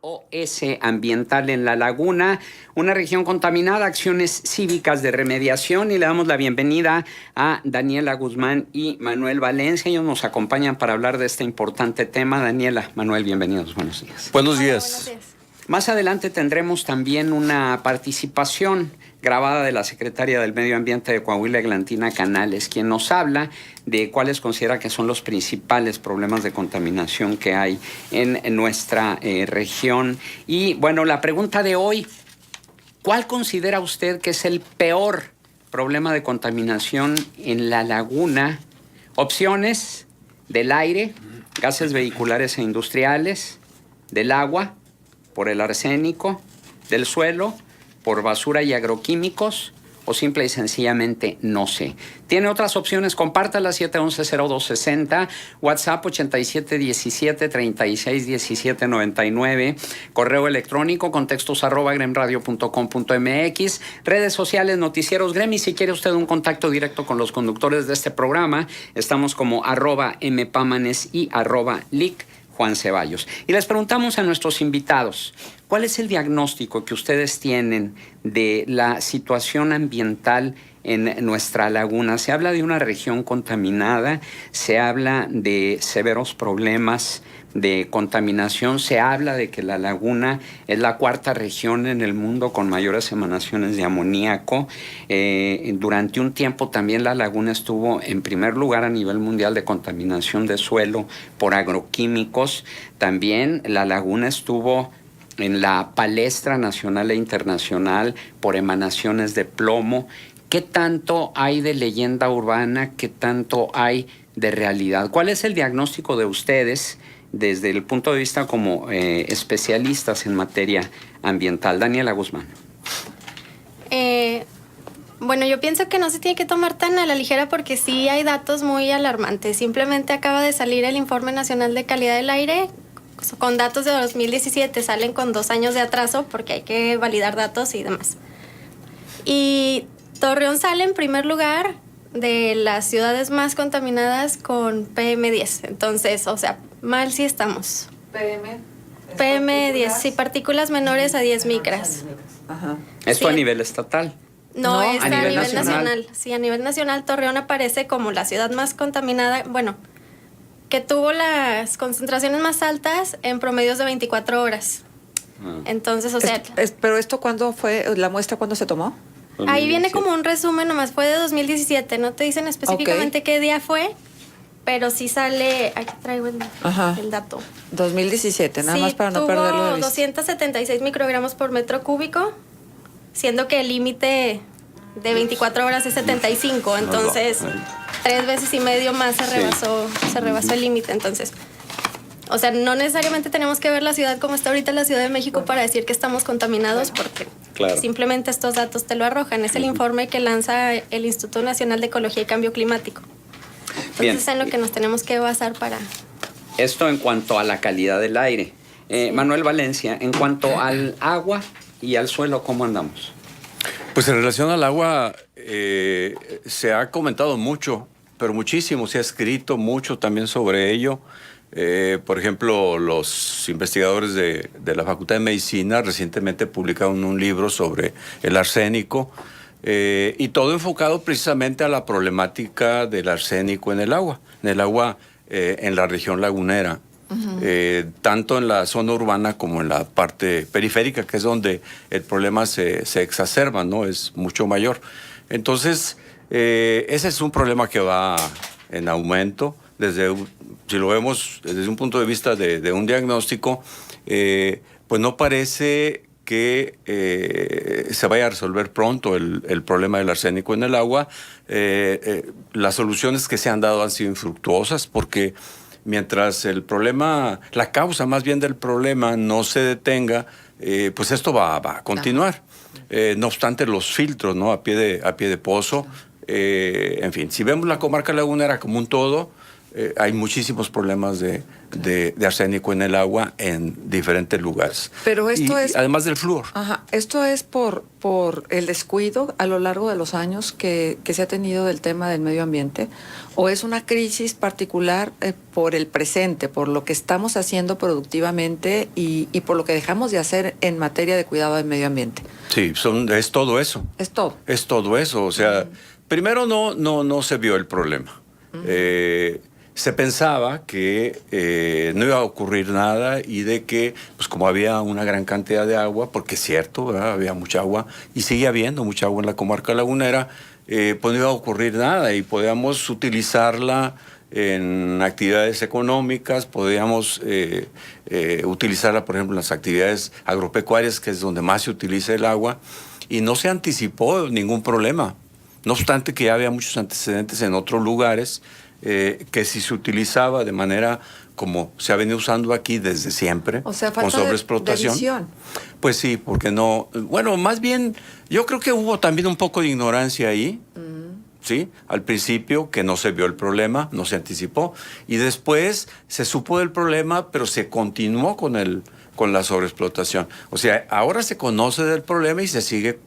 SOS Ambiental en La Laguna, una región contaminada, acciones cívicas de remediación, y le damos la bienvenida a Daniela Guzmán y Manuel Valencia. Ellos nos acompañan para hablar de este importante tema. Daniela, Manuel, bienvenidos, buenos días. Buenos días. Hola, buenos días. Más adelante tendremos también una participación grabada de la secretaria del Medio Ambiente de Coahuila, Eglantina Canales, quien nos habla de cuáles considera que son los principales problemas de contaminación que hay en nuestra región. Y bueno, la pregunta de hoy, ¿cuál considera usted que es el peor problema de contaminación en La Laguna? Opciones: del aire, gases vehiculares e industriales; del agua, por el arsénico; del suelo, por basura y agroquímicos; o simple y sencillamente no sé. Tiene otras opciones, compártala, 711-0260, WhatsApp 8717-361799, correo electrónico contextos@gremradio.com.mx, redes sociales, noticieros Gremi. Si quiere usted un contacto directo con los conductores de este programa, estamos como @mpámanes y @lic Juan Ceballos. Y les preguntamos a nuestros invitados, ¿cuál es el diagnóstico que ustedes tienen de la situación ambiental en nuestra laguna? Se habla de una región contaminada, se habla de severos problemas de contaminación, se habla de que la laguna es la cuarta región en el mundo con mayores emanaciones de amoníaco. Durante un tiempo también la laguna estuvo en primer lugar a nivel mundial de contaminación de suelo por agroquímicos. También la laguna estuvo en la palestra nacional e internacional por emanaciones de plomo. ¿Qué tanto hay de leyenda urbana? ¿Qué tanto hay de realidad? ¿Cuál es el diagnóstico de ustedes desde el punto de vista como especialistas en materia ambiental? Daniela Guzmán. Bueno, yo pienso que no se tiene que tomar tan a la ligera porque sí hay datos muy alarmantes. Simplemente acaba de salir el Informe Nacional de Calidad del Aire con datos de 2017. Salen con 2 años de atraso porque hay que validar datos y demás. Y Torreón sale en primer lugar de las ciudades más contaminadas con PM10. Entonces, o sea, mal sí estamos. PM10, sí, partículas menores a 10 micras. Ajá. ¿Esto Sí. a nivel estatal? No, es a nivel nacional. Sí, a nivel nacional Torreón aparece como la ciudad más contaminada, bueno, que tuvo las concentraciones más altas en promedios de 24 horas. Entonces, o sea, Pero esto, ¿cuándo fue? ¿La muestra cuándo se tomó? ahí viene como un resumen, nomás fue de 2017, no te dicen específicamente qué día fue, pero sí sale, aquí traigo el dato. 2017, nada Sí, más para no perderlo de tuvo vista. 276 microgramos por metro cúbico, siendo que el límite de 24 horas es 75, entonces 3 veces y medio más se rebasó el límite. Entonces, o sea, no necesariamente tenemos que ver la ciudad como está ahorita la Ciudad de México para decir que estamos contaminados, porque simplemente estos datos te lo arrojan. Es el informe que lanza el Instituto Nacional de Ecología y Cambio Climático. Entonces, Bien. es en lo que nos tenemos que basar para... Esto en cuanto a la calidad del aire. Manuel Valencia, en cuanto al agua y al suelo, ¿cómo andamos? Pues en relación al agua, se ha comentado mucho, pero muchísimo, se ha escrito mucho también sobre ello. Por ejemplo, los investigadores de la Facultad de Medicina recientemente publicaron un libro sobre el arsénico, y todo enfocado precisamente a la problemática del arsénico en el agua en la región lagunera. Tanto en la zona urbana como en la parte periférica, que es donde el problema se exacerba, ¿no? Es mucho mayor. Entonces, ese es un problema que va en aumento. Si lo vemos desde un punto de vista de un diagnóstico, pues no parece que se vaya a resolver pronto el problema del arsénico en el agua. Las soluciones que se han dado han sido infructuosas porque mientras la causa más bien del problema no se detenga, pues esto va a continuar. No obstante, los filtros, ¿no? a pie de pozo, en fin, si vemos la comarca lagunera como un todo, hay muchísimos problemas de arsénico en el agua en diferentes lugares. Pero esto es... además del flúor. Ajá, ¿esto es por el descuido a lo largo de los años que se ha tenido del tema del medio ambiente? ¿O es una crisis particular por el presente, por lo que estamos haciendo productivamente y por lo que dejamos de hacer en materia de cuidado del medio ambiente? Sí, es todo eso. Es todo. Es todo eso. O sea, primero no se vio el problema. Se pensaba que no iba a ocurrir nada y de que, pues como había una gran cantidad de agua, porque es cierto, ¿verdad? Había mucha agua y sigue habiendo mucha agua en la comarca lagunera, pues no iba a ocurrir nada y podíamos utilizarla en actividades económicas, podíamos utilizarla, por ejemplo, en las actividades agropecuarias, que es donde más se utiliza el agua, y no se anticipó ningún problema. No obstante que ya había muchos antecedentes en otros lugares, que si se utilizaba de manera como se ha venido usando aquí desde siempre, o sea, con falta sobreexplotación. de visión. Pues sí, porque no, bueno, más bien, yo creo que hubo también un poco de ignorancia ahí, ¿sí? Al principio que no se vio el problema, no se anticipó, y después se supo del problema, pero se continuó con la sobreexplotación. O sea, ahora se conoce del problema y se sigue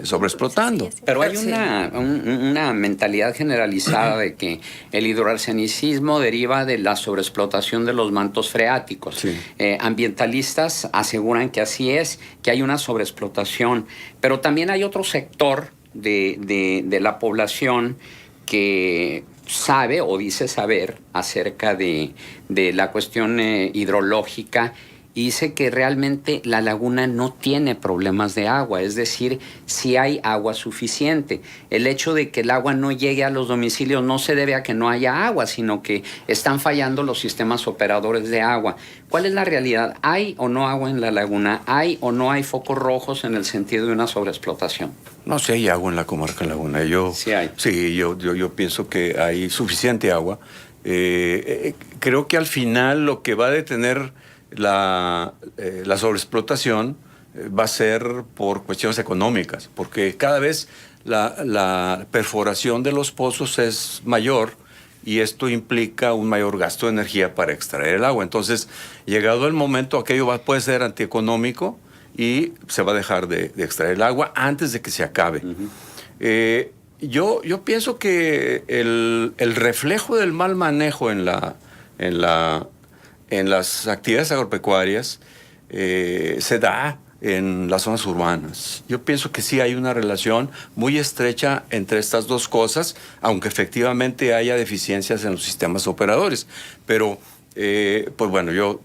sobreexplotando. Pero hay Sí. una mentalidad generalizada de que el hidroarsenicismo deriva de la sobreexplotación de los mantos freáticos. Sí. Ambientalistas aseguran que así es, que hay una sobreexplotación, pero también hay otro sector de la población que sabe o dice saber acerca de la cuestión hidrológica y dice que realmente la laguna no tiene problemas de agua, es decir, si hay agua suficiente. El hecho de que el agua no llegue a los domicilios no se debe a que no haya agua, sino que están fallando los sistemas operadores de agua. ¿Cuál es la realidad? ¿Hay o no agua en la laguna? ¿Hay o no hay focos rojos en el sentido de una sobreexplotación? No sé, hay agua en la comarca Laguna. Sí hay. Sí, yo pienso que hay suficiente agua. Creo que al final lo que va a detener la sobreexplotación va a ser por cuestiones económicas, porque cada vez la perforación de los pozos es mayor y esto implica un mayor gasto de energía para extraer el agua. Entonces, llegado el momento, aquello puede ser antieconómico y se va a dejar de extraer el agua antes de que se acabe. Yo pienso que el reflejo del mal manejo en las actividades agropecuarias se da en las zonas urbanas. Yo pienso que sí hay una relación muy estrecha entre estas dos cosas, aunque efectivamente haya deficiencias en los sistemas operadores. Pero, pues bueno, yo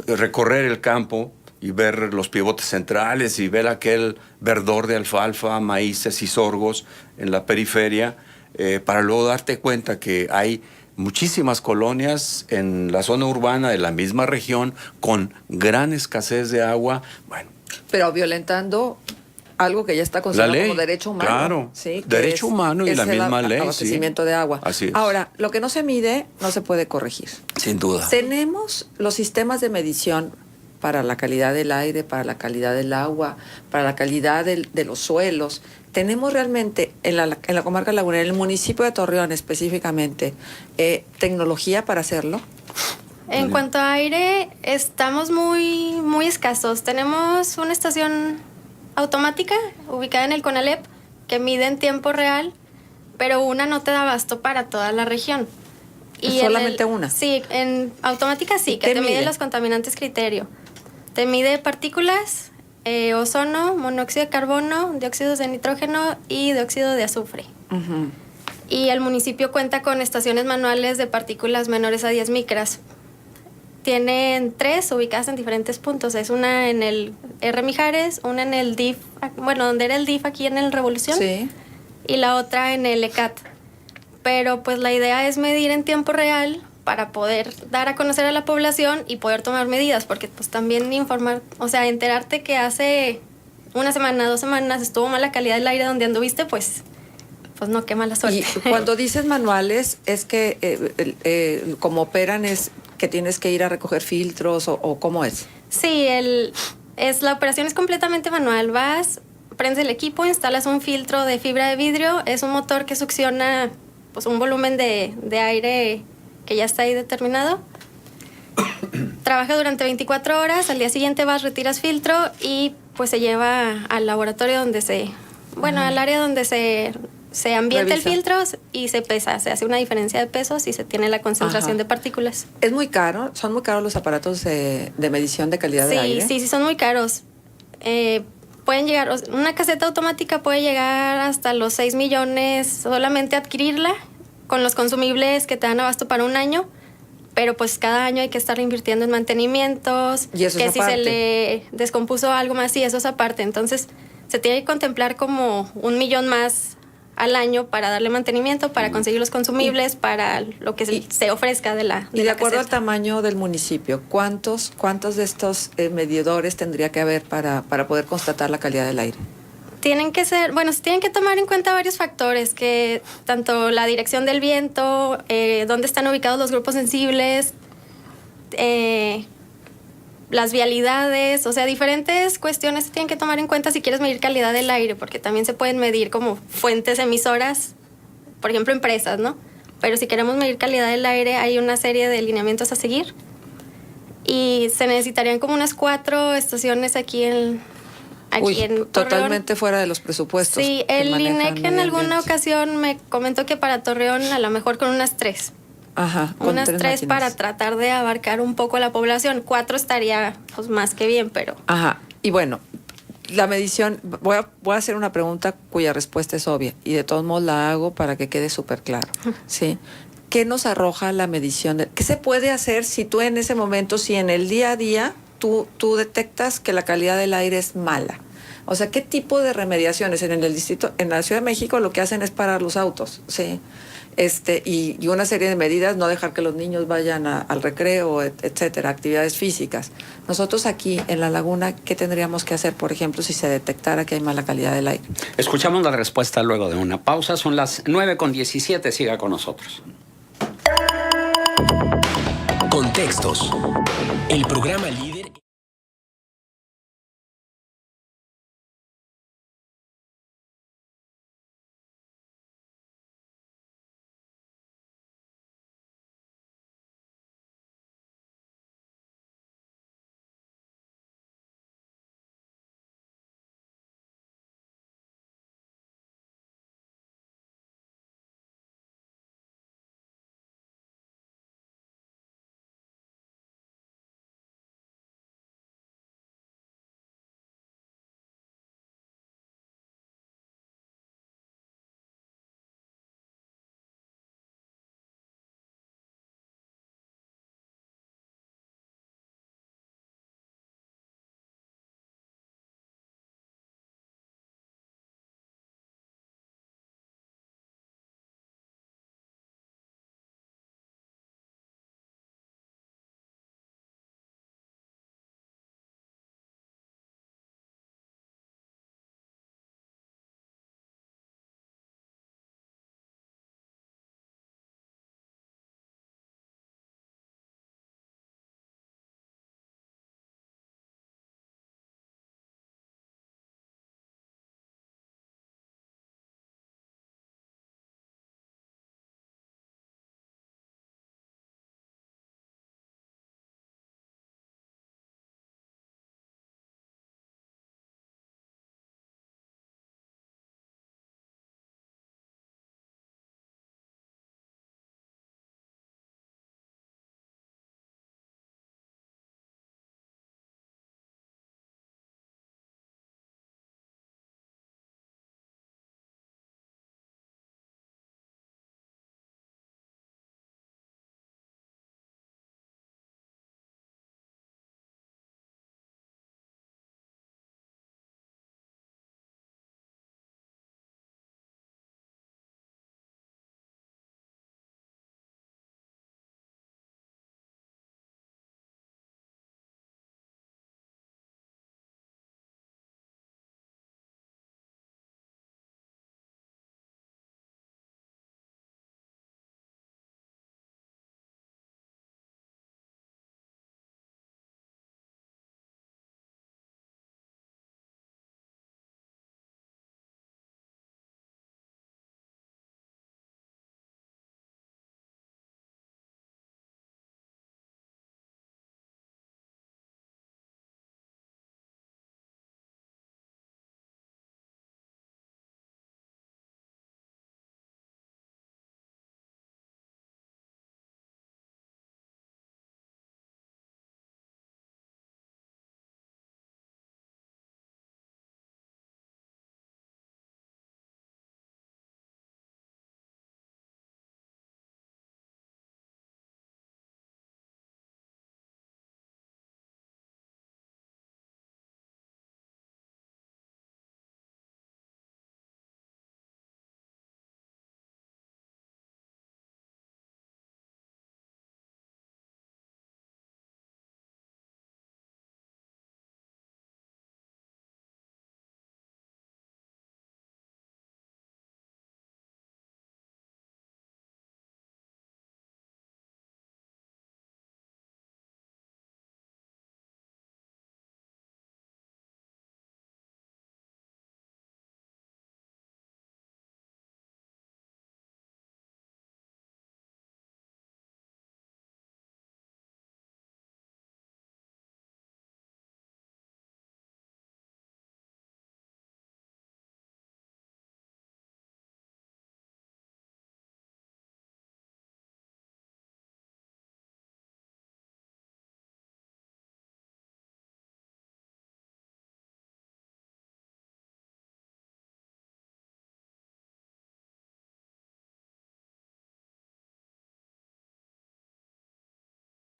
recorrer el campo y ver los pivotes centrales y ver aquel verdor de alfalfa, maíces y sorgos en la periferia, para luego darte cuenta que hay muchísimas colonias en la zona urbana de la misma región con gran escasez de agua. Bueno, Pero violentando algo que ya está considerado ley, como derecho humano. claro, ¿sí? derecho humano y la misma ley, Abastecimiento sí. de agua. Así es. Ahora, lo que no se mide no se puede corregir. sin duda. Tenemos los sistemas de medición para la calidad del aire, para la calidad del agua, para la calidad de los suelos. Tenemos realmente en la comarca lagunera, en el municipio de Torreón específicamente, tecnología para hacerlo. En cuanto a aire, estamos muy, muy escasos. Tenemos una estación automática ubicada en el CONALEP que mide en tiempo real, pero una no te da abasto para toda la región. ¿Solamente una? Sí, en automática sí, que ¿Qué te mide mide? los contaminantes criterio. Te mide partículas, ozono, monóxido de carbono, dióxidos de nitrógeno y dióxido de azufre. Uh-huh. Y el municipio cuenta con estaciones manuales de partículas menores a 10 micras. Tienen 3 ubicadas en diferentes puntos. Es una en el R. Mijares, una en el DIF, bueno, donde era el DIF aquí en el Revolución, Sí. y la otra en el ECAT. Pero pues la idea es medir en tiempo real para poder dar a conocer a la población y poder tomar medidas, porque pues también informar, o sea, enterarte que hace una semana, 2 semanas estuvo mala calidad del aire donde anduviste, pues no, qué mala suerte. Y cuando dices manuales, es que como operan es que tienes que ir a recoger filtros o cómo es. Sí, la operación es completamente manual. Vas, prendes el equipo, instalas un filtro de fibra de vidrio, es un motor que succiona pues un volumen de aire que ya está ahí determinado. Trabaja durante 24 horas, al día siguiente vas, retiras filtro y pues se lleva al laboratorio donde al área donde se ambienta el filtro y se pesa, se hace una diferencia de pesos y se tiene la concentración de partículas. ¿Es muy caro? ¿Son muy caros los aparatos de medición de calidad del aire? Sí, son muy caros. Pueden llegar, una caseta automática puede llegar hasta los 6 millones solamente adquirirla, con los consumibles que te dan abasto para un año, pero pues cada año hay que estar invirtiendo en mantenimientos, ¿Y eso que es si aparte? se le descompuso algo más, sí, eso es aparte. Entonces se tiene que contemplar como 1 millón más al año para darle mantenimiento, para conseguir los consumibles, para lo que se ofrezca de la Y de acuerdo al caseta. tamaño del municipio, ¿cuántos de estos medidores tendría que haber para poder constatar la calidad del aire? Se tienen que tomar en cuenta varios factores, que tanto la dirección del viento, dónde están ubicados los grupos sensibles, las vialidades, o sea, diferentes cuestiones se tienen que tomar en cuenta si quieres medir calidad del aire, porque también se pueden medir como fuentes emisoras, por ejemplo, empresas, ¿no? Pero si queremos medir calidad del aire, hay una serie de lineamientos a seguir y se necesitarían como unas 4 estaciones aquí en Torreón. Totalmente fuera de los presupuestos. Sí, el INEC en alguna ocasión me comentó que para Torreón a lo mejor con unas 3. Ajá, con Unas 3 máquinas. para tratar de abarcar un poco la población. 4 estaría pues más que bien, pero... Ajá, y bueno, la medición, voy a hacer una pregunta cuya respuesta es obvia y de todos modos la hago para que quede súper claro, ¿sí? ¿Qué nos arroja la medición? ¿Qué se puede hacer si tú en ese momento, si en el día a día tú detectas que la calidad del aire es mala? O sea, ¿qué tipo de remediaciones? En el distrito, en la Ciudad de México lo que hacen es parar los autos, ¿sí? Y una serie de medidas, no dejar que los niños vayan al recreo, etcétera, actividades físicas. Nosotros aquí en La Laguna, ¿qué tendríamos que hacer, por ejemplo, si se detectara que hay mala calidad del aire? Escuchamos la respuesta luego de una pausa. Son las 9:17. Siga con nosotros. Contextos. El programa líder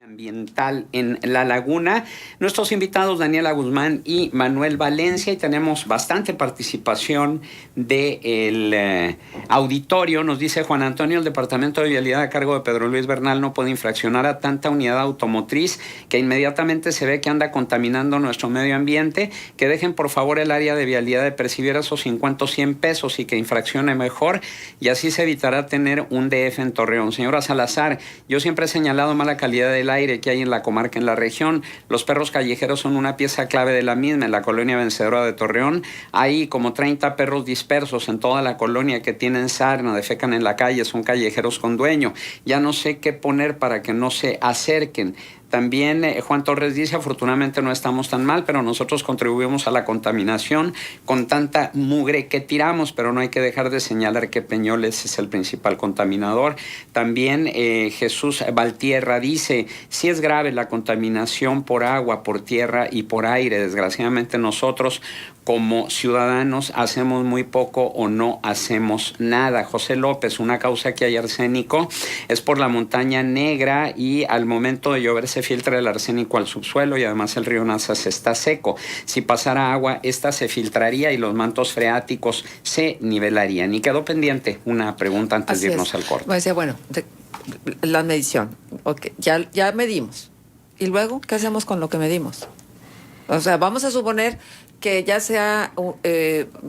Ambiental en La Laguna. Nuestros invitados Daniela Guzmán y Manuel Valencia, y tenemos bastante participación del auditorio. Nos dice Juan Antonio: el Departamento de Vialidad a cargo de Pedro Luis Bernal no puede infraccionar a tanta unidad automotriz que inmediatamente se ve que anda contaminando nuestro medio ambiente. Que dejen por favor el área de vialidad de percibir esos 50 o 100 pesos y que infraccione mejor, y así se evitará tener un DF en Torreón. Señora Salazar, yo siempre he señalado mala calidad del aire que hay en la comarca, en la región. Los perros callejeros son una pieza clave de la misma. En la colonia Vencedora de Torreón hay como 30 perros dispersos en toda la colonia que tienen sarna, defecan en la calle, son callejeros con dueño. Ya no sé qué poner para que no se acerquen. También Juan Torres dice: afortunadamente no estamos tan mal, pero nosotros contribuimos a la contaminación con tanta mugre que tiramos, pero no hay que dejar de señalar que Peñoles es el principal contaminador. También Jesús Valtierra dice: sí es grave la contaminación por agua, por tierra y por aire. Desgraciadamente nosotros como ciudadanos hacemos muy poco o no hacemos nada. José López: una causa que hay arsénico es por la montaña negra y al momento de llover se filtra el arsénico al subsuelo, y además el río Nazas está seco. Si pasara agua, esta se filtraría y los mantos freáticos se nivelarían. Y quedó pendiente una pregunta antes Así de irnos es. al corte. Me decía, bueno, la medición. Okay, ya medimos. ¿Y luego qué hacemos con lo que medimos? O sea, vamos a suponer que ya sea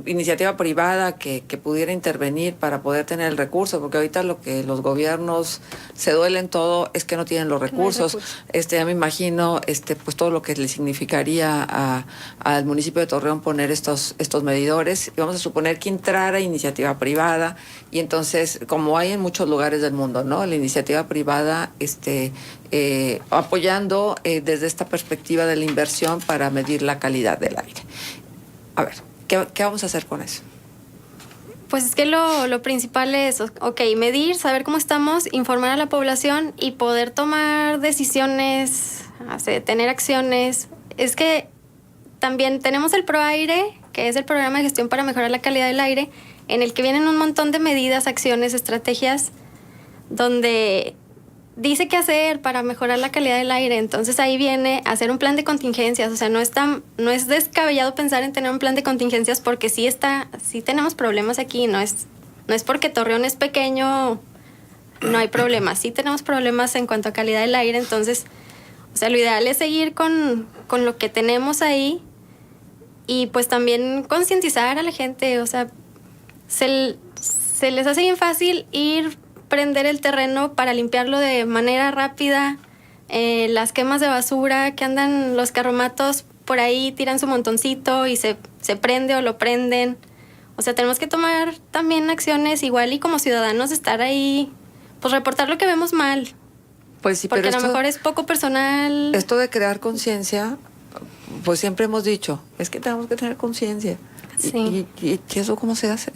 iniciativa privada que pudiera intervenir para poder tener el recurso, porque ahorita lo que los gobiernos se duelen todo es que no tienen los recursos. Ya me imagino pues todo lo que le significaría al municipio de Torreón poner estos medidores. Y vamos a suponer que entrara iniciativa privada, y entonces, como hay en muchos lugares del mundo, ¿no? La iniciativa privada apoyando desde esta perspectiva de la inversión para medir la calidad del aire. A ver, ¿qué vamos a hacer con eso? Pues es que lo principal es, medir, saber cómo estamos, informar a la población y poder tomar decisiones, tener acciones. Es que también tenemos el ProAire, que es el programa de gestión para mejorar la calidad del aire, en el que vienen un montón de medidas, acciones, estrategias, donde dice qué hacer para mejorar la calidad del aire. Entonces ahí viene hacer un plan de contingencias. O sea, no es descabellado pensar en tener un plan de contingencias, porque sí tenemos problemas aquí. No es porque Torreón es pequeño, no hay problemas. Sí tenemos problemas en cuanto a calidad del aire. Entonces, o sea, lo ideal es seguir con lo que tenemos ahí, y pues también concientizar a la gente. O sea, se les hace bien fácil prender el terreno para limpiarlo de manera rápida. Las quemas de basura que andan los carromatos por ahí, tiran su montoncito y se prende o lo prenden. O sea, tenemos que tomar también acciones igual, y como ciudadanos estar ahí, pues reportar lo que vemos mal. Pues sí, porque pero a lo mejor es poco personal. Esto de crear conciencia, pues siempre hemos dicho, es que tenemos que tener conciencia. Sí. ¿Y eso cómo se hace?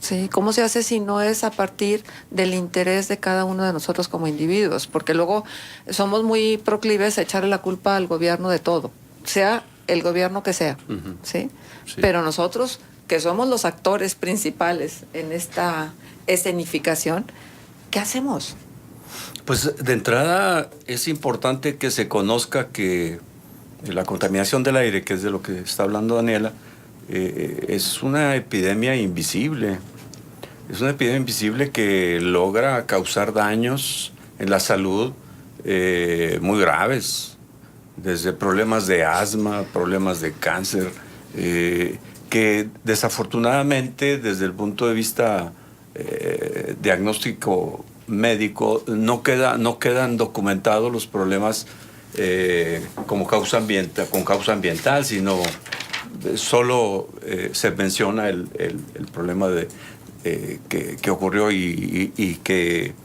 Sí, ¿cómo se hace si no es a partir del interés de cada uno de nosotros como individuos? Porque luego somos muy proclives a echarle la culpa al gobierno de todo, sea el gobierno que sea, ¿sí? Sí. Pero nosotros, que somos los actores principales en esta escenificación, ¿qué hacemos? Pues de entrada es importante que se conozca que la contaminación del aire, que es de lo que está hablando Daniela, es una epidemia invisible. Es una epidemia invisible que logra causar daños en la salud muy graves, desde problemas de asma, problemas de cáncer, que desafortunadamente desde el punto de vista diagnóstico médico no quedan documentados los problemas con causa ambiental, sino solo se menciona el problema que ocurrió y que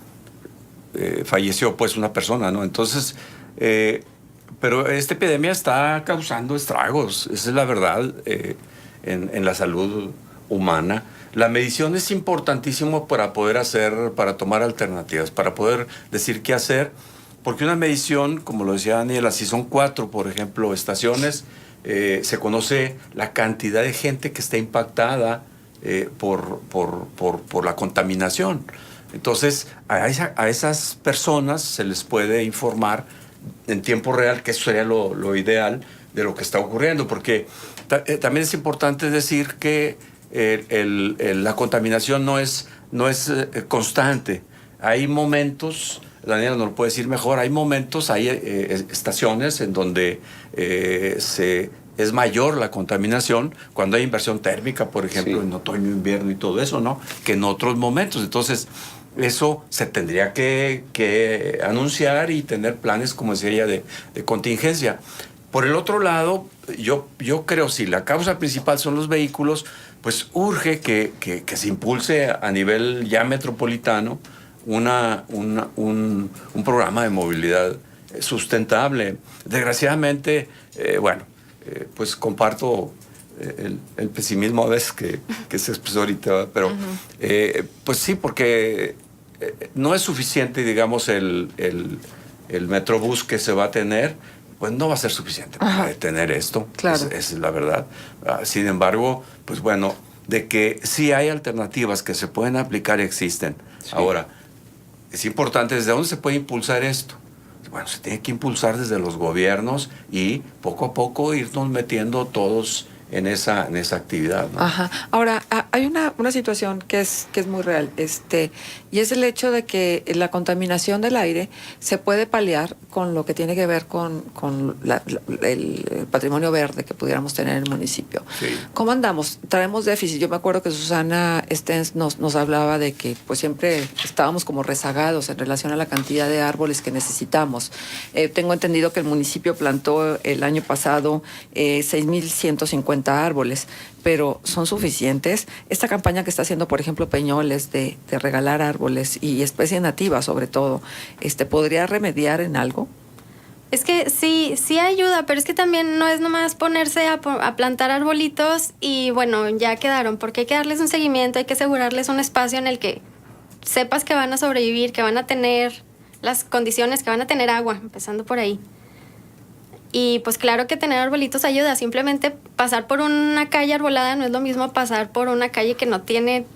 falleció pues una persona, ¿no? Entonces, pero esta epidemia está causando estragos, esa es la verdad, en la salud humana. La medición es importantísimo para tomar alternativas, para poder decir qué hacer, porque una medición, como lo decía Daniela, si son 4, por ejemplo, estaciones, se conoce la cantidad de gente que está impactada por la contaminación. Entonces, a esas personas se les puede informar en tiempo real, que eso sería lo ideal de lo que está ocurriendo, porque también es importante decir que la contaminación no es constante. Hay momentos, Daniela nos lo puede decir mejor, hay momentos, hay estaciones en donde es mayor la contaminación, cuando hay inversión térmica, por ejemplo, en otoño, invierno y todo eso, ¿no? Que en otros momentos. Entonces, eso se tendría que anunciar y tener planes, como decía ella, de contingencia. Por el otro lado, yo creo, si la causa principal son los vehículos, pues urge que se impulse a nivel ya metropolitano un programa de movilidad sustentable. Desgraciadamente, pues comparto el pesimismo a veces que se expresó ahorita, pero pues sí, porque no es suficiente, digamos, el Metrobús que se va a tener, pues no va a ser suficiente para detener esto. Claro. Es la verdad. Sin embargo, pues bueno, de que sí hay alternativas que se pueden aplicar, existen. Sí. Ahora, es importante, ¿desde dónde se puede impulsar esto? Bueno, se tiene que impulsar desde los gobiernos y poco a poco irnos metiendo todos en esa actividad, ¿no? Ajá. Ahora, hay una situación que es muy real, y es el hecho de que la contaminación del aire se puede paliar con lo que tiene que ver con el patrimonio verde que pudiéramos tener en el municipio. Sí. ¿Cómo andamos? Traemos déficit. Yo me acuerdo que Susana Stens nos hablaba de que pues siempre estábamos como rezagados en relación a la cantidad de árboles que necesitamos. Tengo entendido que el municipio plantó el año pasado 6,150 árboles, pero ¿son suficientes? Esta campaña que está haciendo, por ejemplo, Peñoles de regalar árboles y especies nativas, sobre todo, ¿podría remediar en algo? Es que sí ayuda, pero es que también no es nomás ponerse a plantar arbolitos y bueno, ya quedaron, porque hay que darles un seguimiento, hay que asegurarles un espacio en el que sepas que van a sobrevivir, que van a tener las condiciones, que van a tener agua, empezando por ahí. Y pues claro que tener arbolitos ayuda, simplemente pasar por una calle arbolada no es lo mismo pasar por una calle que no tiene,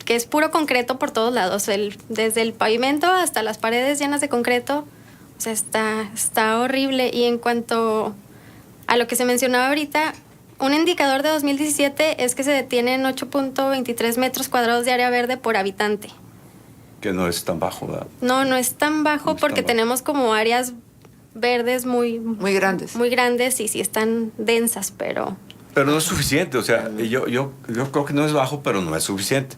que es puro concreto por todos lados, desde el pavimento hasta las paredes llenas de concreto, o sea, está horrible. Y en cuanto a lo que se mencionaba ahorita, un indicador de 2017 es que se detienen 8.23 metros cuadrados de área verde por habitante. Que no es tan bajo, ¿verdad? No es tan bajo porque tenemos como áreas verdes muy grandes y sí están densas, pero no es suficiente. O sea, yo creo que no es bajo, pero no es suficiente.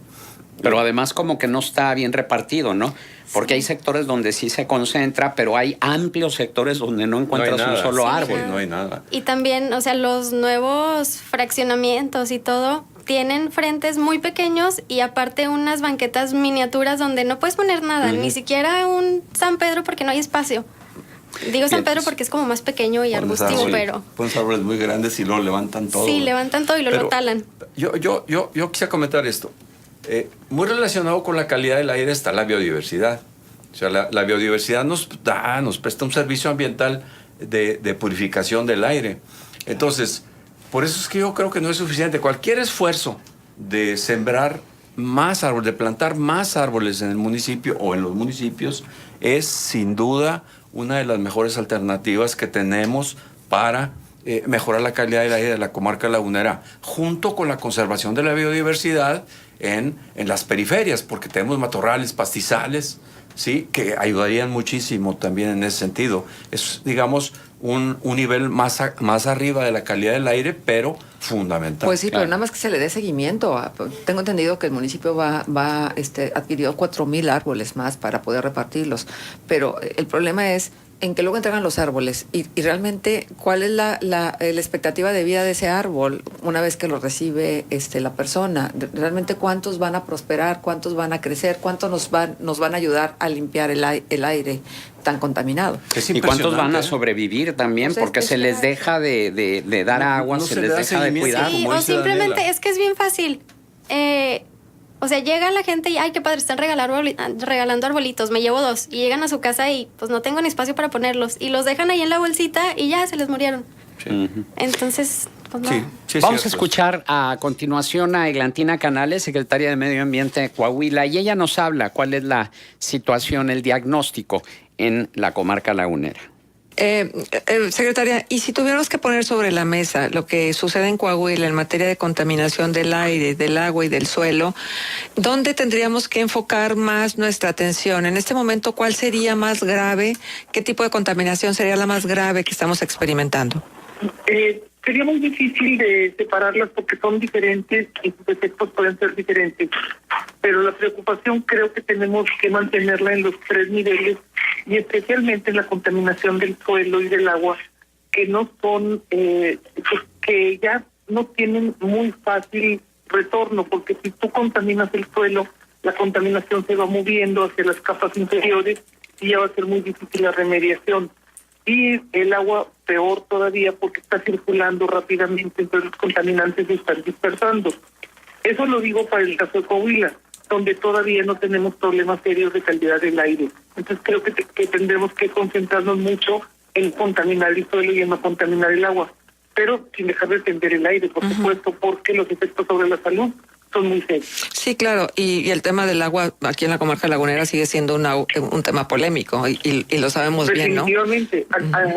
Pero además como que no está bien repartido, ¿no? Porque hay sectores donde sí se concentra, pero hay amplios sectores donde no encuentras un solo árbol. No hay nada. Y también, o sea, los nuevos fraccionamientos y todo tienen frentes muy pequeños y aparte unas banquetas miniaturas donde no puedes poner nada, ni siquiera un San Pedro porque no hay espacio. Digo San Pedro porque es como más pequeño y arbustivo, pero... Pones árboles muy grandes y lo levantan todo. Sí, levantan todo y lo talan. Yo quisiera comentar esto. Muy relacionado con la calidad del aire está la biodiversidad. O sea, la biodiversidad nos presta un servicio ambiental de purificación del aire. Entonces, por eso es que yo creo que no es suficiente. Cualquier esfuerzo de sembrar más árboles, de plantar más árboles en el municipio o en los municipios, es sin duda una de las mejores alternativas que tenemos para mejorar la calidad del aire de la comarca lagunera, junto con la conservación de la biodiversidad en las periferias, porque tenemos matorrales, pastizales, ¿sí? Que ayudarían muchísimo también en ese sentido. Es, digamos, un nivel más arriba de la calidad del aire, pero fundamental. Pues sí, claro. Pero nada más que se le dé seguimiento. Tengo entendido que el municipio adquirió 4,000 árboles más para poder repartirlos, pero el problema es en que luego entregan los árboles y realmente cuál es la expectativa de vida de ese árbol una vez que lo recibe la persona. Realmente cuántos van a prosperar, cuántos van a crecer, cuántos nos van a ayudar a limpiar el aire tan contaminado. Y cuántos van a sobrevivir también, pues porque se les deja de dar agua, se les deja de cuidar. Sí, o simplemente Daniela. Es que es bien fácil. O sea, llega la gente y, ay, qué padre, están regalando arbolitos, me llevo 2. Y llegan a su casa y pues no tengo ni espacio para ponerlos. Y los dejan ahí en la bolsita y ya se les murieron. Sí. Entonces, pues no. Sí, vamos a escuchar a continuación a Eglantina Canales, secretaria de Medio Ambiente de Coahuila, y ella nos habla cuál es la situación, el diagnóstico en la comarca lagunera. Secretaria, y si tuviéramos que poner sobre la mesa lo que sucede en Coahuila en materia de contaminación del aire, del agua y del suelo, ¿dónde tendríamos que enfocar más nuestra atención? En este momento, ¿cuál sería más grave? ¿Qué tipo de contaminación sería la más grave que estamos experimentando? Sería muy difícil de separarlas porque son diferentes y sus efectos pueden ser diferentes. Pero la preocupación creo que tenemos que mantenerla en los 3 niveles y especialmente en la contaminación del suelo y del agua, que no son, que ya no tienen muy fácil retorno, porque si tú contaminas el suelo, la contaminación se va moviendo hacia las capas inferiores y ya va a ser muy difícil la remediación. Y el agua peor todavía porque está circulando rápidamente, entonces los contaminantes se están dispersando. Eso lo digo para el caso de Coahuila, donde todavía no tenemos problemas serios de calidad del aire. Entonces creo que tendremos que concentrarnos mucho en contaminar el suelo y en no contaminar el agua, pero sin dejar de tender el aire, por supuesto, porque los efectos sobre la salud son muy serios. Sí, claro, y el tema del agua aquí en la comarca lagunera sigue siendo un tema polémico y lo sabemos bien, ¿no? Definitivamente,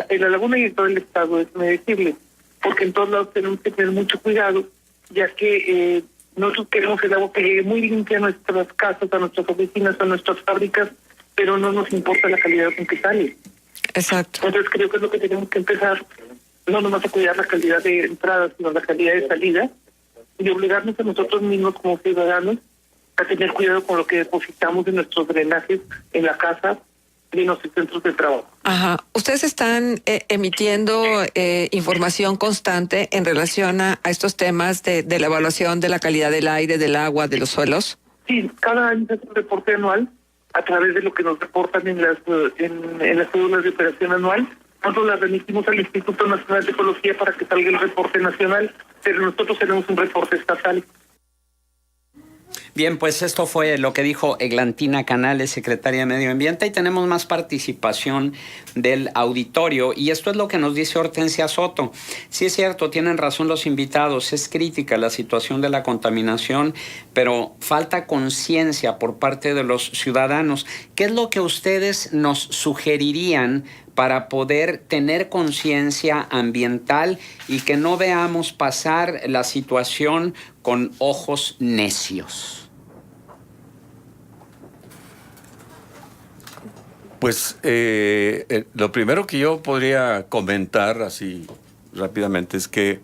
en la laguna y en todo el estado, es decirle, porque en todos lados tenemos que tener mucho cuidado, ya que nosotros queremos el agua que llegue muy limpia a nuestras casas, a nuestras oficinas, a nuestras fábricas, pero no nos importa la calidad con que sale. Exacto. Entonces creo que es lo que tenemos que empezar, no nomás a cuidar la calidad de entrada, sino la calidad de salida, y obligarnos a nosotros mismos como ciudadanos a tener cuidado con lo que depositamos en nuestros drenajes, en la casa y en nuestros centros de trabajo. Ajá. ¿Ustedes están emitiendo información constante en relación a estos temas de la evaluación de la calidad del aire, del agua, de los suelos? Sí, cada año se hace un reporte anual a través de lo que nos reportan en las cédulas de operación anual. Nosotros las remitimos al Instituto Nacional de Ecología para que salga el reporte nacional, pero nosotros tenemos un reporte estatal. Bien, pues esto fue lo que dijo Eglantina Canales, secretaria de Medio Ambiente, y tenemos más participación del auditorio, y esto es lo que nos dice Hortensia Soto. Sí es cierto, tienen razón los invitados, es crítica la situación de la contaminación, pero falta conciencia por parte de los ciudadanos. ¿Qué es lo que ustedes nos sugerirían para poder tener conciencia ambiental y que no veamos pasar la situación con ojos necios? Pues lo primero que yo podría comentar así rápidamente es que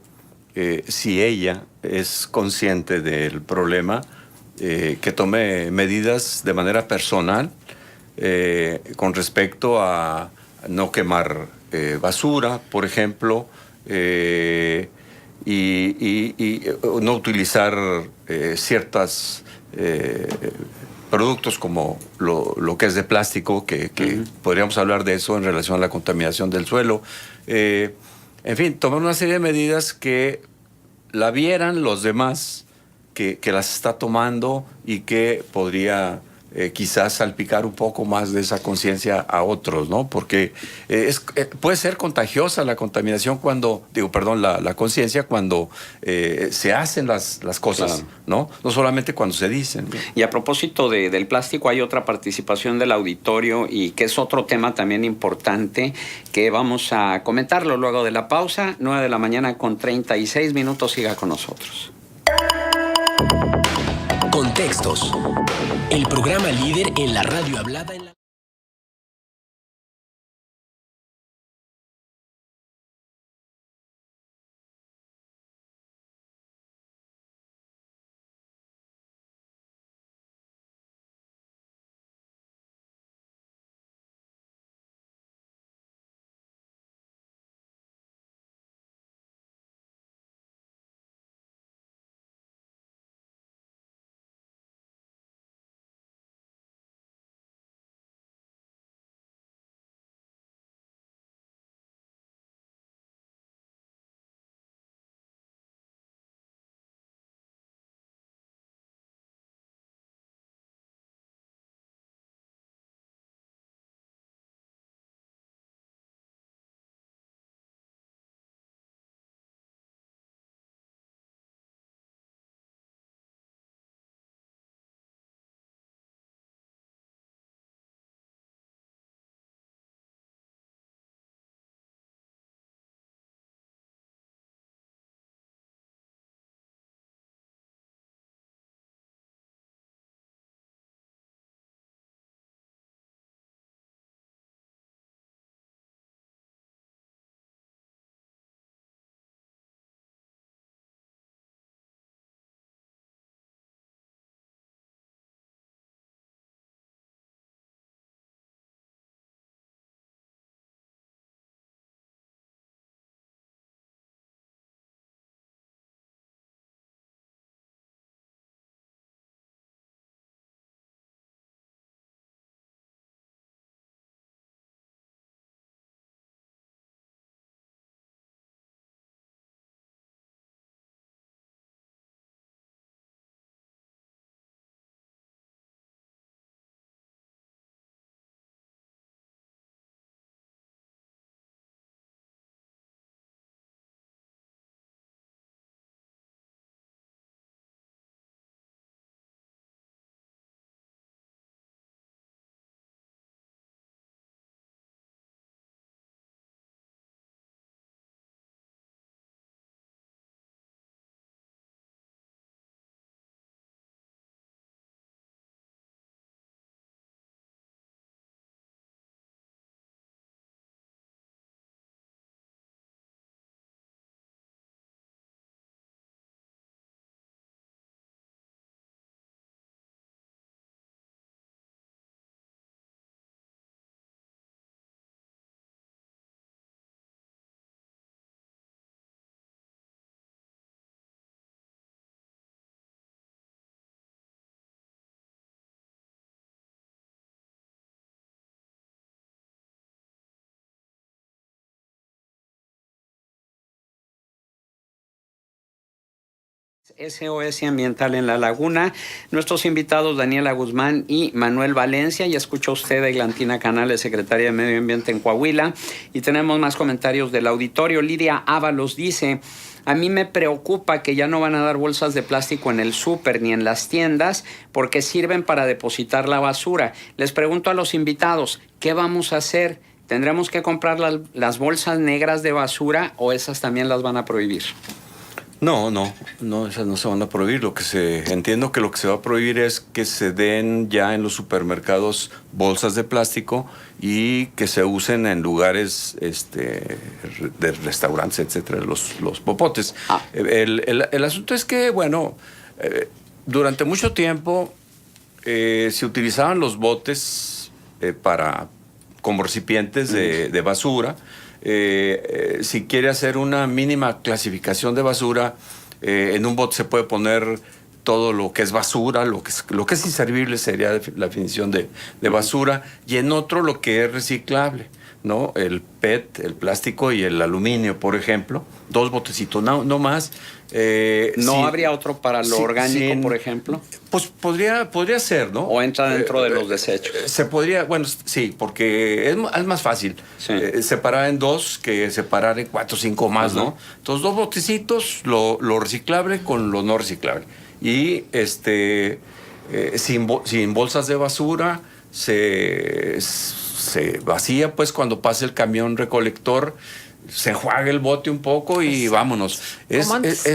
si ella es consciente del problema, que tome medidas de manera personal con respecto a no quemar basura, por ejemplo, y no utilizar ciertas productos como lo que es de plástico, que podríamos hablar de eso en relación a la contaminación del suelo. En fin, tomar una serie de medidas que la vieran los demás, que las está tomando y que podría quizás salpicar un poco más de esa conciencia a otros, ¿no? Porque puede ser contagiosa la contaminación cuando, la conciencia cuando se hacen las cosas, claro, ¿no? No solamente cuando se dicen, ¿no? Y a propósito del plástico, hay otra participación del auditorio y que es otro tema también importante que vamos a comentarlo luego de la pausa, 9 de la mañana con 36 minutos. Siga con nosotros. Contextos. El programa líder en la radio hablada en la SOS Ambiental en la Laguna. Nuestros invitados Daniela Guzmán y Manuel Valencia. Y escucha usted a Eglantina Canales, secretaria de Medio Ambiente en Coahuila. Y tenemos más comentarios del auditorio. Lidia Ábalos dice: a mí me preocupa que ya no van a dar bolsas de plástico en el súper ni en las tiendas porque sirven para depositar la basura. Les pregunto a los invitados, ¿qué vamos a hacer? ¿Tendremos que comprar las bolsas negras de basura o esas también las van a prohibir? No, esas no se van a prohibir. Entiendo que lo que se va a prohibir es que se den ya en los supermercados bolsas de plástico y que se usen en lugares de restaurantes, etcétera, los popotes. El asunto es que, bueno, durante mucho tiempo se utilizaban los botes como recipientes de basura. Si quiere hacer una mínima clasificación de basura, en un bote se puede poner todo lo que es basura, lo que es inservible sería la definición de basura, y en otro lo que es reciclable, ¿no? El PET, el plástico y el aluminio, por ejemplo, 2 botecitos, no más. ¿No habría otro para lo orgánico, por ejemplo? Pues podría ser, ¿no? ¿O entra dentro de los desechos? Se podría, bueno, sí, porque es más fácil separar en 2 que separar en 4 o 5 más, ¿no? Entonces, 2 botecitos, lo reciclable con lo no reciclable. Y sin bolsas de basura, se vacía, pues, cuando pase el camión recolector, se enjuaga el bote un poco y vámonos.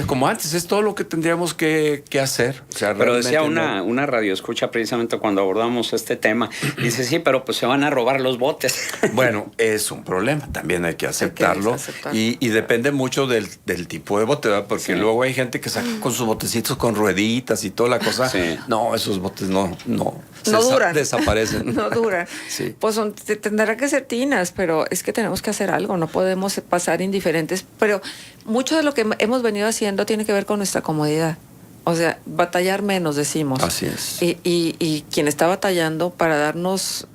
Como antes, es todo lo que tendríamos que hacer. O sea, pero decía una radioescucha precisamente cuando abordamos este tema, dice, sí, pero pues se van a robar los botes. Bueno, es un problema, también hay que aceptarlo. Y depende mucho del tipo de bote, ¿verdad? Porque luego hay gente que saca con sus botecitos con rueditas y toda la cosa. Sí. No, esos botes no duran. Desaparecen. No duran. Sí. Pues tendrá que ser tinas, pero es que tenemos que hacer algo, no podemos pasar indiferentes, pero mucho de lo que hemos venido haciendo tiene que ver con nuestra comodidad. O sea, batallar menos, decimos. Así es. Y quien está batallando para darnos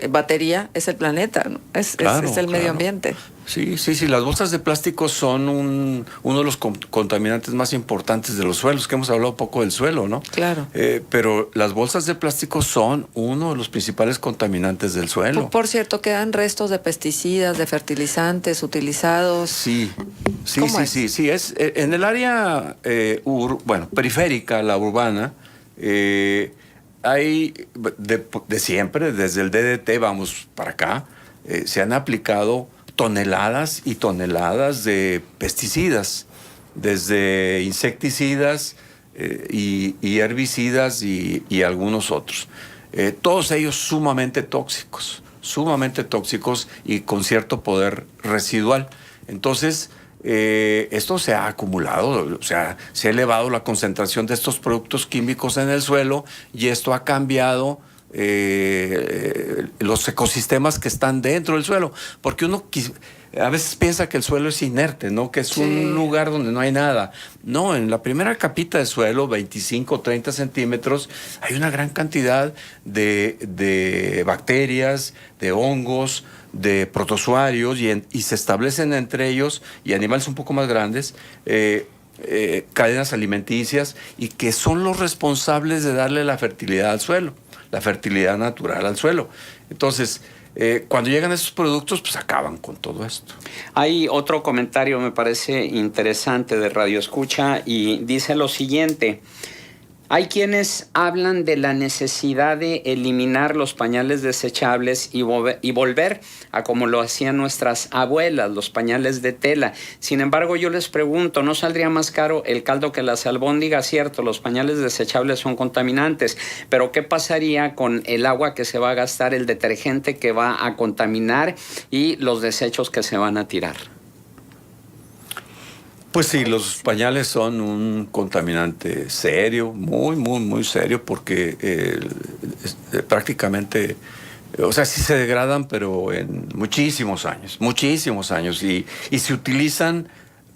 batería es el planeta, ¿no? Es el medio ambiente. Sí. Las bolsas de plástico son uno de los contaminantes más importantes de los suelos, que hemos hablado poco del suelo, ¿no? Claro. Pero las bolsas de plástico son uno de los principales contaminantes del suelo. Por cierto, quedan restos de pesticidas, de fertilizantes utilizados. Sí. Es en el área periférica, la urbana, hay de siempre, desde el DDT vamos para acá, se han aplicado toneladas y toneladas de pesticidas, desde insecticidas y herbicidas y algunos otros. Todos ellos sumamente tóxicos y con cierto poder residual. Entonces, esto se ha acumulado, o sea, se ha elevado la concentración de estos productos químicos en el suelo y esto ha cambiado los ecosistemas que están dentro del suelo, porque uno a veces piensa que el suelo es inerte, ¿no? Que es un lugar donde no hay nada. No, en la primera capita de suelo, 25 o 30 centímetros, hay una gran cantidad de bacterias, de hongos, de protozoarios y se establecen entre ellos, y animales un poco más grandes, cadenas alimenticias, y que son los responsables de darle la fertilidad al suelo, la fertilidad natural al suelo. Entonces, cuando llegan esos productos, pues acaban con todo esto. Hay otro comentario, me parece interesante, de Radio Escucha, y dice lo siguiente: hay quienes hablan de la necesidad de eliminar los pañales desechables y volver a como lo hacían nuestras abuelas, los pañales de tela. Sin embargo, yo les pregunto, ¿no saldría más caro el caldo que las albóndigas? Cierto, los pañales desechables son contaminantes, pero ¿qué pasaría con el agua que se va a gastar, el detergente que va a contaminar y los desechos que se van a tirar? Pues sí, los pañales son un contaminante serio, muy serio, porque prácticamente, o sea, sí se degradan, pero en muchísimos años, y se utilizan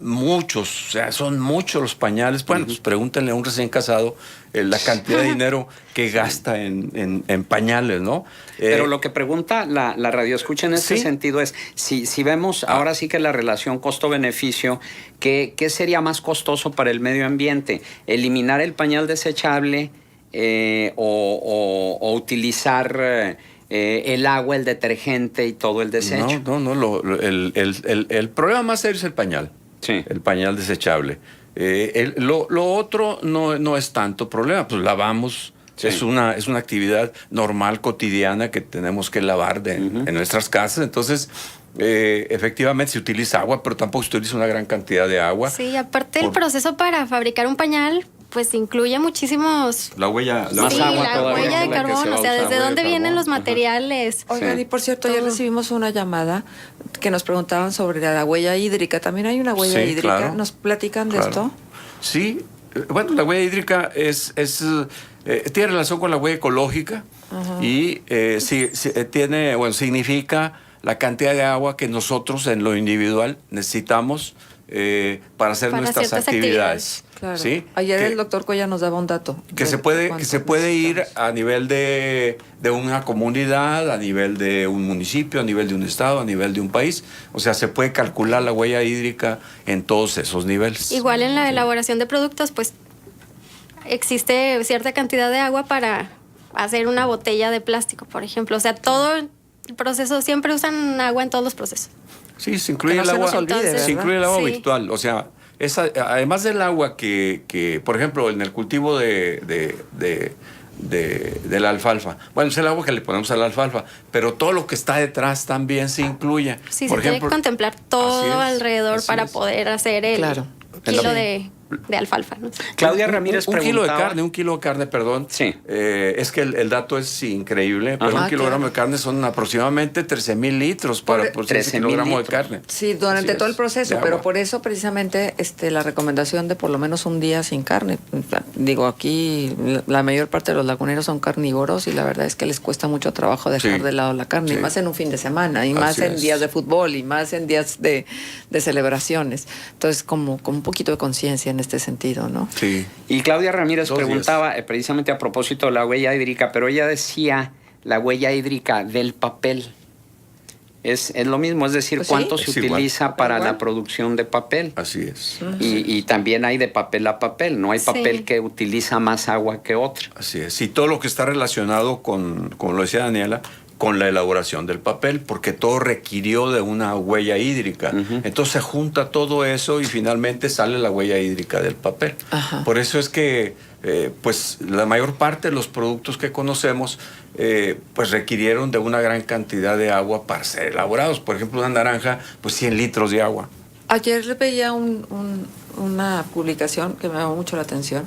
muchos, o sea, son muchos los pañales. Bueno, pues pregúntenle a un recién casado la cantidad de dinero que gasta en pañales, ¿no? Pero lo que pregunta la radioescucha en este sí. sentido es, si vemos ahora sí que la relación costo-beneficio, ¿qué sería más costoso para el medio ambiente? ¿Eliminar el pañal desechable o utilizar el agua, el detergente y todo el desecho? No, el problema más serio es el pañal. Sí. El pañal desechable. Lo otro no es tanto problema, pues lavamos. Sí. Es una actividad normal, cotidiana, que tenemos que lavar en nuestras casas. Entonces, efectivamente se utiliza agua, pero tampoco se utiliza una gran cantidad de agua. Sí, aparte el proceso para fabricar un pañal, pues incluye muchísimos... La huella... Más agua la todavía, huella de la que se carbón, va a o sea, usar, desde huella dónde de vienen carbón. los materiales. Oigan, Sí. y por cierto, ayer recibimos una llamada que nos preguntaban sobre la huella hídrica. ¿También hay una huella hídrica? Claro. ¿Nos platican de esto? Sí, bueno, la huella hídrica tiene relación con la huella ecológica y tiene, significa la cantidad de agua que nosotros en lo individual necesitamos para hacer Para nuestras ciertas actividades. Claro. ¿Sí? Ayer el doctor Coya nos daba un dato. Que se puede ir a nivel de una comunidad, a nivel de un municipio, a nivel de un estado, a nivel de un país. O sea, se puede calcular la huella hídrica en todos esos niveles. Igual en la elaboración de productos, pues existe cierta cantidad de agua para hacer una botella de plástico, por ejemplo. O sea, todo el proceso, siempre usan agua en todos los procesos. Sí, se incluye Que no el se agua. nos olvide, Entonces, se incluye el agua Sí. virtual. O sea, además del agua que, por ejemplo, en el cultivo de la alfalfa. Bueno, es el agua que le ponemos a la alfalfa, pero todo lo que está detrás también se incluye. Sí, por se tiene ejemplo, que contemplar todo alrededor así para es. poder hacer el Claro. kilo Sí. de alfalfa, ¿no? Claudia Ramírez un kilo de preguntaba- carne, perdón. Sí. Es que el dato es increíble, pero Ajá, un kilogramo claro. de carne son aproximadamente 13,000 litros para producir 13,000 ese kilogramo de litros. carne. Sí, durante Así todo el es, proceso, de pero agua. por eso precisamente la recomendación de por lo menos un día sin carne. Digo, aquí la mayor parte de los laguneros son carnívoros y la verdad es que les cuesta mucho trabajo dejar Sí. de lado la carne, Sí. y más en un fin de semana, y más Así en es. días de fútbol, y más en días de celebraciones. Entonces, como un poquito de conciencia en este sentido, ¿no? Sí. Y Claudia Ramírez 2 días. preguntaba precisamente a propósito de la huella hídrica, pero ella decía la huella hídrica del papel. Es lo mismo, es decir, Pues sí. cuánto se Es igual. utiliza para Igual. la producción de papel. Así es. Y también hay de papel a papel, no hay Sí. papel que utiliza más agua que otro. Así es. Y todo lo que está relacionado con, como lo decía Daniela, con la elaboración del papel, porque todo requirió de una huella hídrica. Entonces se junta todo eso y finalmente sale la huella hídrica del papel. Ajá. Por eso es que pues la mayor parte de los productos que conocemos pues requirieron de una gran cantidad de agua para ser elaborados. Por ejemplo, una naranja, pues 100 litros de agua. Ayer veía una publicación que me llamó mucho la atención,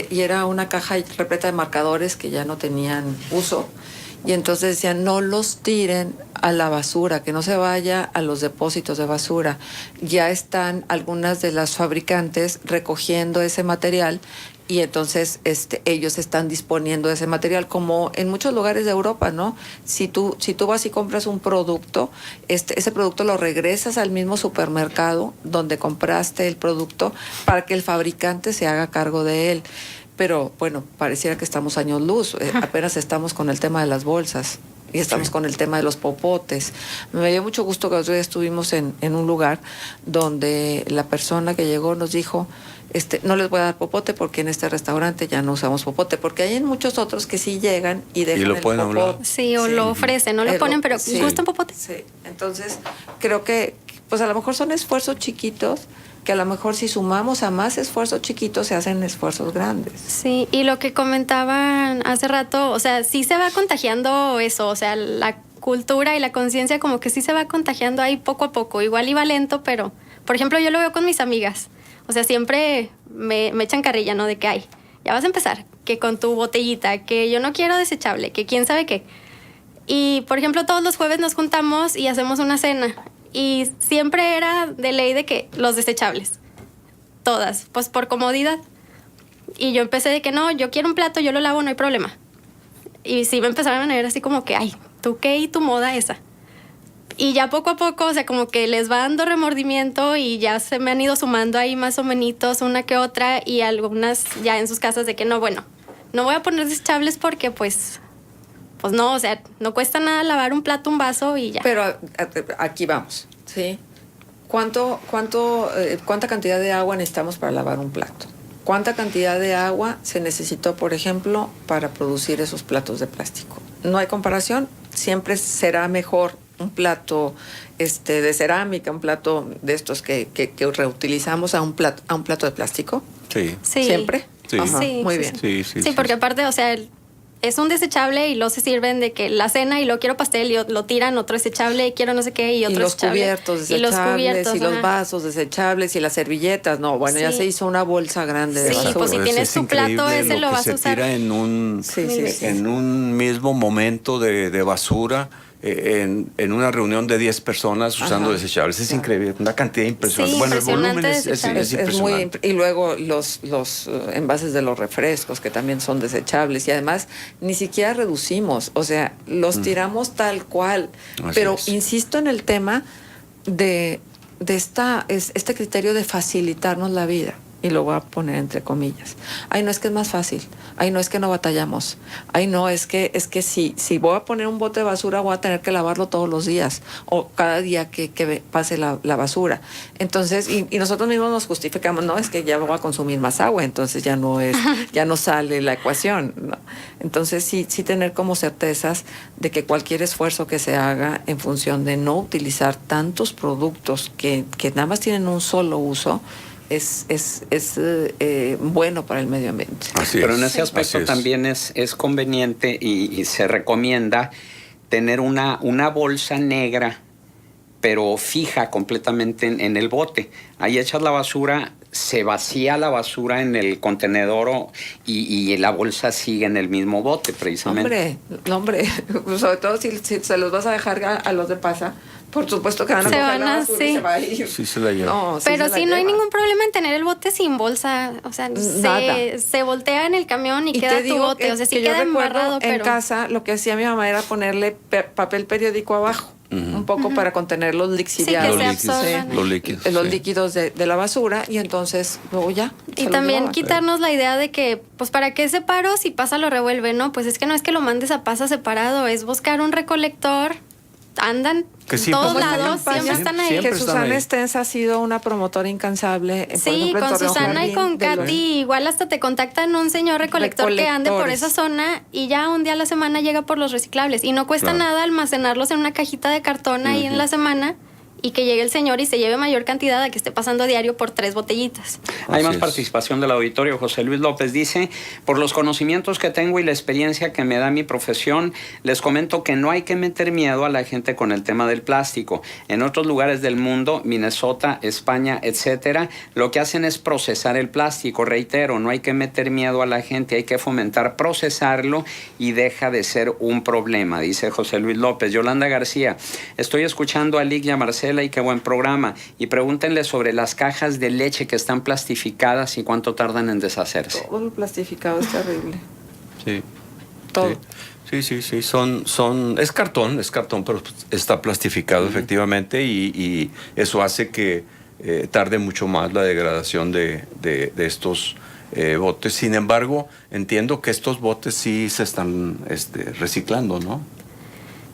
y era una caja repleta de marcadores que ya no tenían uso, y entonces decían, no los tiren a la basura, que no se vaya a los depósitos de basura. Ya están algunas de las fabricantes recogiendo ese material, y entonces ellos están disponiendo de ese material, como en muchos lugares de Europa, ¿no? Si tú vas y compras un producto, ese producto lo regresas al mismo supermercado donde compraste el producto para que el fabricante se haga cargo de él. Pero bueno, pareciera que estamos años luz, apenas estamos con el tema de las bolsas y estamos con el tema de los popotes. Me dio mucho gusto que otro día estuvimos en un lugar donde la persona que llegó nos dijo, no les voy a dar popote porque en este restaurante ya no usamos popote, porque hay en muchos otros que sí llegan y dejan lo el ponen a un lado. popote. Sí, o lo ofrecen, no lo ponen, pero sí. ¿gustan popote? Sí, entonces creo que pues a lo mejor son esfuerzos chiquitos, que a lo mejor si sumamos a más esfuerzos chiquitos se hacen esfuerzos grandes. Sí, y lo que comentaban hace rato, o sea, sí se va contagiando eso, o sea, la cultura y la conciencia como que sí se va contagiando ahí poco a poco, igual iba lento, pero, por ejemplo, yo lo veo con mis amigas, o sea, siempre me echan carrilla, ¿no? De que, ay, ya vas a empezar, que con tu botellita, que yo no quiero desechable, que quién sabe qué. Y, por ejemplo, todos los jueves nos juntamos y hacemos una cena, y siempre era de ley de que los desechables, todas, pues por comodidad. Y yo empecé de que no, yo quiero un plato, yo lo lavo, no hay problema. Y sí me empezaron a ver así como que, ay, ¿tú qué y tu moda esa? Y ya poco a poco, o sea, como que les va dando remordimiento y ya se me han ido sumando ahí más o menos una que otra y algunas ya en sus casas de que no, bueno, no voy a poner desechables porque pues no, o sea, no cuesta nada lavar un plato, un vaso y ya. Pero aquí vamos, ¿sí? ¿Cuánta cantidad de agua necesitamos para lavar un plato? ¿Cuánta cantidad de agua se necesitó, por ejemplo, para producir esos platos de plástico? No hay comparación, siempre será mejor un plato de cerámica, un plato de estos que reutilizamos a un plato de plástico. Sí. Sí. ¿Siempre? Sí. Ajá, Sí, muy sí, bien. sí. Sí, Sí, porque aparte, o sea, es un desechable y luego se sirven de que la cena y luego quiero pastel y lo tiran, otro desechable y quiero no sé qué y otro Y los desechable. cubiertos desechables, y los ajá. vasos desechables, y las servilletas. No, bueno, ya Sí. se hizo una bolsa grande de Sí, basura. pues si Es tienes tu plato, increíble ese lo que vas se a usar. tira en un, Sí, sí, sí. en un mismo momento de basura, en una reunión de 10 personas usando Ajá. desechables. Es increíble, una cantidad impresionante. Sí, bueno, el impresionante volumen es desechables. Es muy impresionante. y luego los envases de los refrescos que también son desechables y además ni siquiera reducimos, o sea, los tiramos tal cual. Así Pero es. insisto en el tema de este criterio de facilitarnos la vida. Y lo voy a poner entre comillas. Ay, no es que es más fácil. Ay, no es que no batallamos. Ay, no, es que si voy a poner un bote de basura voy a tener que lavarlo todos los días o cada día que pase la basura. Entonces, y nosotros mismos nos justificamos, no, es que ya voy a consumir más agua, entonces ya no sale la ecuación, ¿no? Entonces, sí tener como certezas de que cualquier esfuerzo que se haga en función de no utilizar tantos productos que nada más tienen un solo uso, es bueno para el medio ambiente. Así Pero es, en ese aspecto así es. también es conveniente y se recomienda tener una bolsa negra, pero fija completamente en el bote. Ahí echas la basura, se vacía la basura en el contenedor y la bolsa sigue en el mismo bote, precisamente. Hombre, sobre todo si se los vas a dejar a los de pasa, por supuesto que van a Se coger van la a- basura sí. y se va a ir. Sí se la lleva. No, sí Pero se la sí, no hay lleva. ningún problema en tener el bote sin bolsa. O sea, Nada. se voltea en el camión y Y queda te tu digo bote. O sea, sí que yo queda recuerdo embarrado, en pero... casa lo que hacía mi mamá era ponerle papel periódico abajo, un poco para contener los lixiviados. Sí, que se Los líquidos, absorban. los líquidos, los sí. líquidos de la basura y entonces luego ya. se Y los también llevaban. quitarnos la idea de que, pues, ¿para qué separo si pasa lo revuelve? No, pues es que no es que lo mandes a pasa separado, es buscar un recolector. Andan Que en siempre todos están ahí. lados, siempre están ahí. Siempre Que están Susana ahí. Estens ha sido una promotora incansable. Por Sí, ejemplo, en con Torreón Susana y Jardín, con de los- Katy, igual hasta te contactan un señor recolector que ande por esa zona y ya un día a la semana llega por los reciclables. Y no cuesta Claro. nada almacenarlos en una cajita de cartón ahí en la semana y que llegue el señor y se lleve mayor cantidad a que esté pasando a diario por 3 botellitas. Hay Así más es. participación del auditorio. José Luis López dice, por los conocimientos que tengo y la experiencia que me da mi profesión, les comento que no hay que meter miedo a la gente con el tema del plástico. En otros lugares del mundo, Minnesota, España, etcétera, lo que hacen es procesar el plástico. Reitero, no hay que meter miedo a la gente, hay que fomentar procesarlo y deja de ser un problema, dice José Luis López. Yolanda García, estoy escuchando a Lic y a Marcela y qué buen programa. Y pregúntenle sobre las cajas de leche que están plastificadas y cuánto tardan en deshacerse. Todo lo plastificado es terrible. Sí. Todo. Sí, es cartón, pero está plastificado efectivamente y eso hace que tarde mucho más la degradación de estos botes. Sin embargo, entiendo que estos botes sí se están reciclando, ¿no?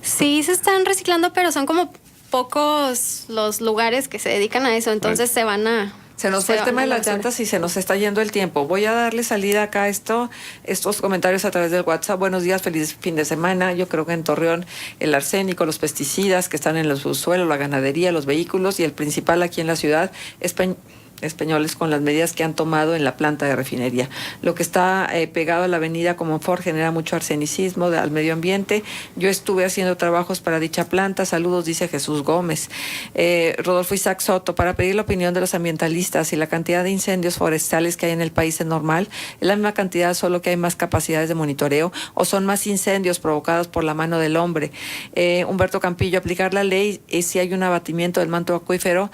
Sí, se están reciclando, pero son como pocos los lugares que se dedican a eso, entonces se van a... Se nos fue el van tema a de la las basura. llantas y se nos está yendo el tiempo. Voy a darle salida acá a estos comentarios a través del WhatsApp. Buenos días, feliz fin de semana. Yo creo que en Torreón el arsénico, los pesticidas que están en los subsuelos, la ganadería, los vehículos y el principal aquí en la ciudad es Peñoles con las medidas que han tomado en la planta de refinería. Lo que está pegado a la avenida Comonfort genera mucho arsenicismo al medio ambiente. Yo estuve haciendo trabajos para dicha planta. Saludos, dice Jesús Gómez. Rodolfo Isaac Soto, para pedir la opinión de los ambientalistas, si la cantidad de incendios forestales que hay en el país es normal, es la misma cantidad, solo que hay más capacidades de monitoreo o son más incendios provocados por la mano del hombre. Humberto Campillo, aplicar la ley si hay un abatimiento del manto acuífero,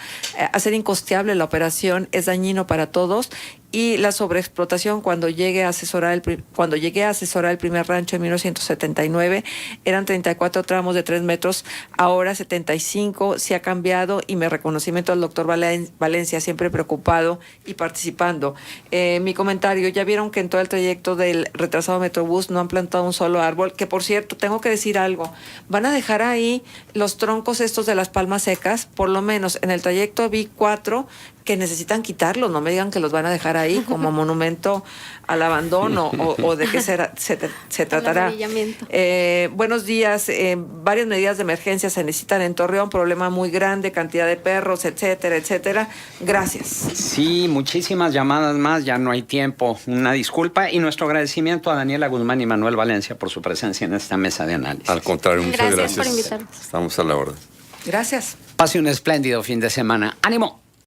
hacer incosteable la operación es dañino para todos y la sobreexplotación. Cuando llegué a asesorar el primer rancho en 1979, eran 34 tramos de 3 metros, ahora 75, se ha cambiado, y mi reconocimiento al doctor Valencia, siempre preocupado y participando. Mi comentario, ya vieron que en todo el trayecto del retrasado Metrobús no han plantado un solo árbol, que por cierto, tengo que decir algo, van a dejar ahí los troncos estos de las palmas secas, por lo menos en el trayecto vi 4 que necesitan quitarlos, no me digan que los van a dejar ahí como monumento al abandono o de qué se tratará. Buenos días, varias medidas de emergencia se necesitan en Torreón, problema muy grande, cantidad de perros, etcétera, etcétera. Gracias. Sí, muchísimas llamadas más, ya no hay tiempo, una disculpa, y nuestro agradecimiento a Daniela Guzmán y Manuel Valencia por su presencia en esta mesa de análisis. Al contrario, muchas Gracias gracias. por invitarnos. Estamos a la orden. Gracias. Pase un espléndido fin de semana. ¡Ánimo!